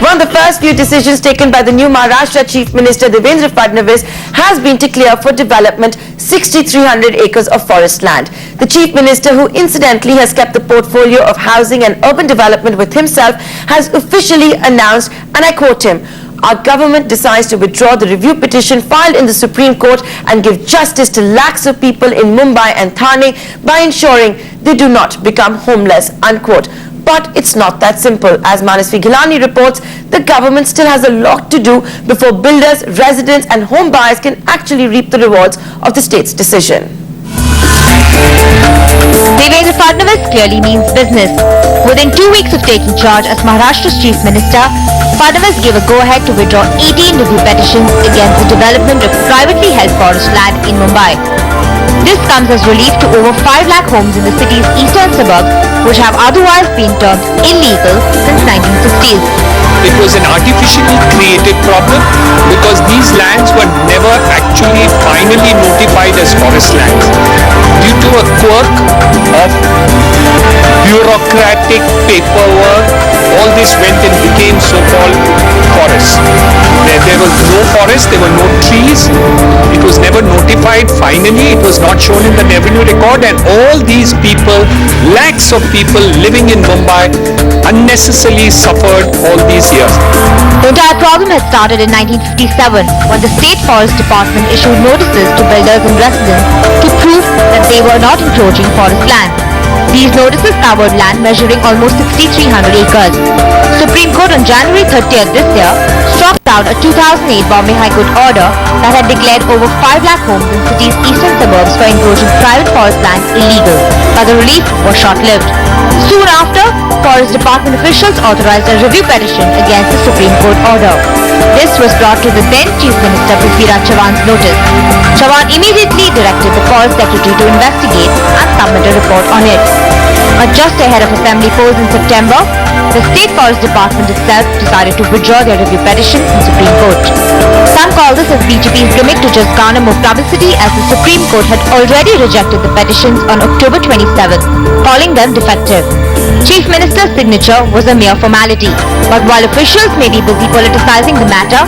One of the first few decisions taken by the new Maharashtra Chief Minister Devendra Fadnavis has been to clear for development 6,300 acres of forest land. The Chief Minister, who incidentally has kept the portfolio of housing and urban development with himself, has officially announced, and I quote him, "Our government decides to withdraw the review petition filed in the Supreme Court and give justice to lakhs of people in Mumbai and Thane by ensuring they do not become homeless," unquote. But it's not that simple. As Manasvi Gilani reports, the government still has a lot to do before builders, residents and home buyers can actually reap the rewards of the state's decision. Devendra Fadnavis clearly means business. Within 2 weeks of taking charge as Maharashtra's Chief Minister, Fadnavis gave a go-ahead to withdraw 18 review petitions against the development of privately held forest land in Mumbai. This comes as relief to over 5 lakh homes in the city's eastern suburbs, which have otherwise been termed illegal since 1960s. It was an artificially created problem because these lands were never actually finally notified as forest lands. Due to a quirk of bureaucratic paperwork, all this went and became so-called forests. There was no forest, there were no trees, it was never notified finally, it was not shown in the revenue record, and all these people, lakhs of people living in Mumbai, unnecessarily suffered all these years. The entire problem had started in 1957 when the State Forest Department issued notices to builders and residents to prove that they were not encroaching forest land. These notices covered land measuring almost 6,300 acres. Supreme Court on January 30th this year struck down a 2008 Bombay High Court order that had declared over 5 lakh homes in city's eastern suburbs for encroaching private forest land illegal, but the relief was short-lived. Soon after, Forest Department officials authorized a review petition against the Supreme Court order. This was brought to the then Chief Minister Prithviraj Chavan's notice. Chavan immediately directed the Forest Secretary to investigate and submit a report on it. Just ahead of assembly polls in September, the State Forest Department itself decided to withdraw their review petition in Supreme Court. Some call this as BJP's gimmick to just garner more publicity, as the Supreme Court had already rejected the petitions on October 27th, calling them defective. Chief Minister's signature was a mere formality, but while officials may be busy politicizing the matter,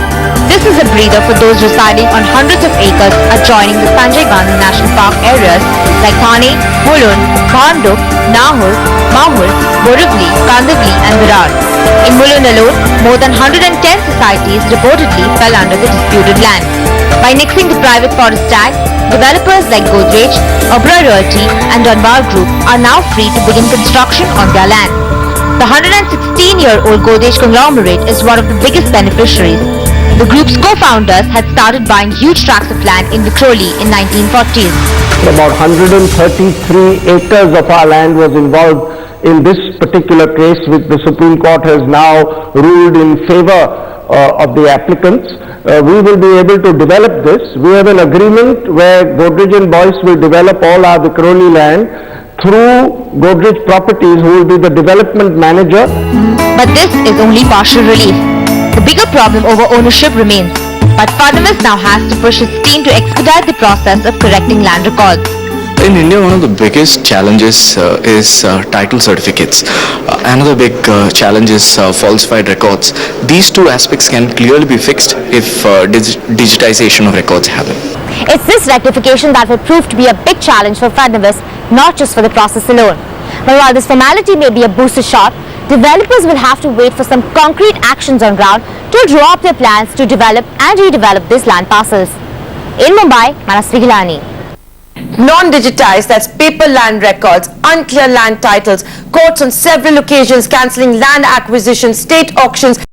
this is a breather for those residing on hundreds of acres adjoining the Sanjay Gandhi National Park areas like Thane, Mulund, Bhandup, Nahur, Mahul, Borivali, Kandivali and Virar. In Mulund alone, more than 110 societies reportedly fell under the disputed land. By nixing the private forest tag, developers like Godrej, Oberoi Realty and Dunbar Group are now free to begin construction on their land. The 116-year-old Godrej conglomerate is one of the biggest beneficiaries. The group's co-founders had started buying huge tracts of land in Vikhroli in 1940s. About 133 acres of our land was involved in this particular case, which the Supreme Court has now ruled in favor of the applicants. We will be able to develop this. We have an agreement where Godrej and Boyce will develop all our Vikhroli land through Godrej Properties, who will be the development manager. But this is only partial relief. The bigger problem over ownership remains, but Fadnavis now has to push his team to expedite the process of correcting land records. In India, one of the biggest challenges is title certificates. Another big challenge is falsified records. These two aspects can clearly be fixed if digitization of records happen. It's this rectification that will prove to be a big challenge for Fadnavis, not just for the process alone. But while this formality may be a booster shot, developers will have to wait for some concrete actions on ground to draw up their plans to develop and redevelop these land parcels. In Mumbai, Manasvi Gilani. Non-digitized, that's paper land records, unclear land titles, courts on several occasions cancelling land acquisitions, state auctions